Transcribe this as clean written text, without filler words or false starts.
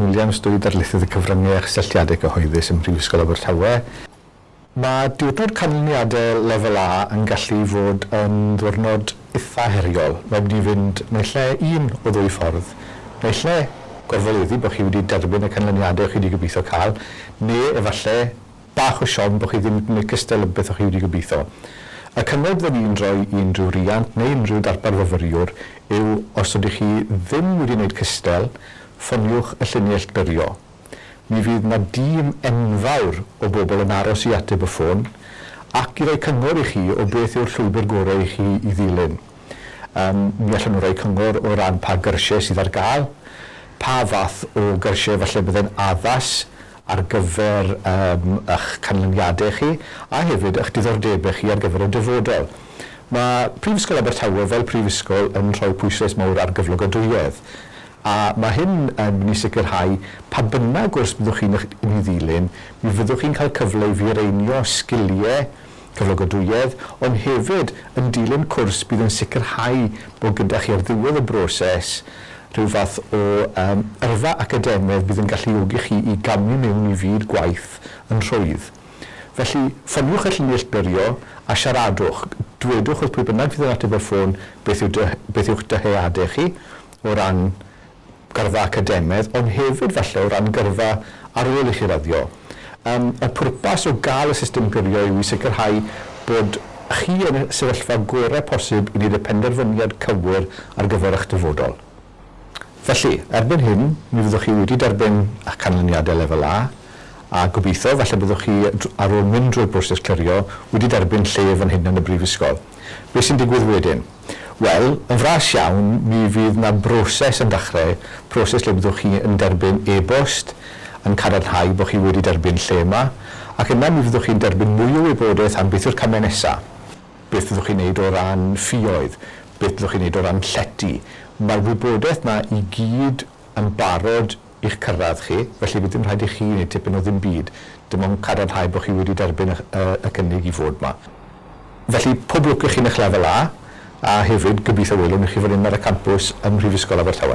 Iwan Williams, dwy darlithydd y cyfryngau cysylltiadau cyhoeddus ym Mhrifysgol Abertawe. Mae diwrnod canlyniadau lefel A yn gallu fod yn ddiwrnod eitha heriol. Mae'n mynd i fynd naill un o ddwy ffordd, naill gorfoleddu bod chi wedi derbyn y canlyniadau chi wedi gobeithio cael, neu efallai bach o siom bod chi ddim yn cystal beth o chi wedi gobeithio. Y cynnod fydden ni'n rhoi i unrhyw riant neu unrhyw darbarfyfyriwr yw os ydych chi ddim wedi gwneud cystal, ffoniwch y lluniau llbyrio. Mi fydd yna dîm enfawr o bobl yn aros i ateb y ffôn ac i roi cyngor i chi o beth yw'r llwybr gorau i chi i ddilyn. Mi allan nhw roi cyngor o ran pa gyrsiau sydd ar gael, pa fath o gyrsiau falle byddai'n addas ar gyfer eich canlyniadau chi a hefyd eich diddordebau chi ar gyfer y dyfodol. Mae Prifysgol Abertawe fel prifysgol yn rhoi pwyslais mawr ar gyflogadwyedd a mae hyn yn mynd i sicrhau pa bynnag wrth byddwch chi'n yn ei ddilyn, mi fyddwch chi'n cael cyfle i fireinio sgiliau cyflogadwyedd, ond hefyd yn dilyn cwrs bydd yn sicrhau bod gyda chi ar ddiwedd y broses rhyw fath o yrfa academaidd bydd yn galluogi chi i gamu mewn i fyd gwaith yn rhwydd. Felly, ffoniwch y lluniau llbyrio a siaradwch. Dwedwch wrth pwy bynnag fydd yn ateb y ffôn beth yw'ch dyheadau chi o ran gyrfa academaidd, ond hefyd falle o ran gyrfa ar ôl i chi raddio. Y pwrpas o gael y system gyrio yw i sicrhau bod chi yn y sefyllfa gorau posib i wneud y penderfyniad cywir ar gyfer eich dyfodol. Felly, erbyn hyn, mi fyddwch chi wedi derbyn eich canlyniadau lefel A gobeithio, falle byddwch chi ar ôl mynd drwy'r broses clirio wedi derbyn lle fan hyn yn y brifysgol. Beth sy'n digwydd wedyn? Wel, yn fras iawn, mi fydd yna broses yn dechrau, proses lle byddwch chi yn derbyn e-bost, yn cadarnhau bod chi wedi derbyn lle yma, ac yna mi fyddwch chi'n derbyn mwy o wybodaeth am beth yw'r camau nesaf. Beth fyddwch chi'n neud o ran ffïoedd, beth fyddwch chi'n neud o ran llety. Mae'r wybodaeth yna i gyd yn barod i'ch cyrraedd chi, felly bydd dim rhaid i chi wneud tipyn o ddim byd, dim ond cadarnhau bod chi wedi derbyn y cynnig i fod yma. Felly, pob lwc i chi'n eich lefel A hefyd gobeithio welwn i chi fan hyn ar y campws ym Mhrifysgol Abertawe.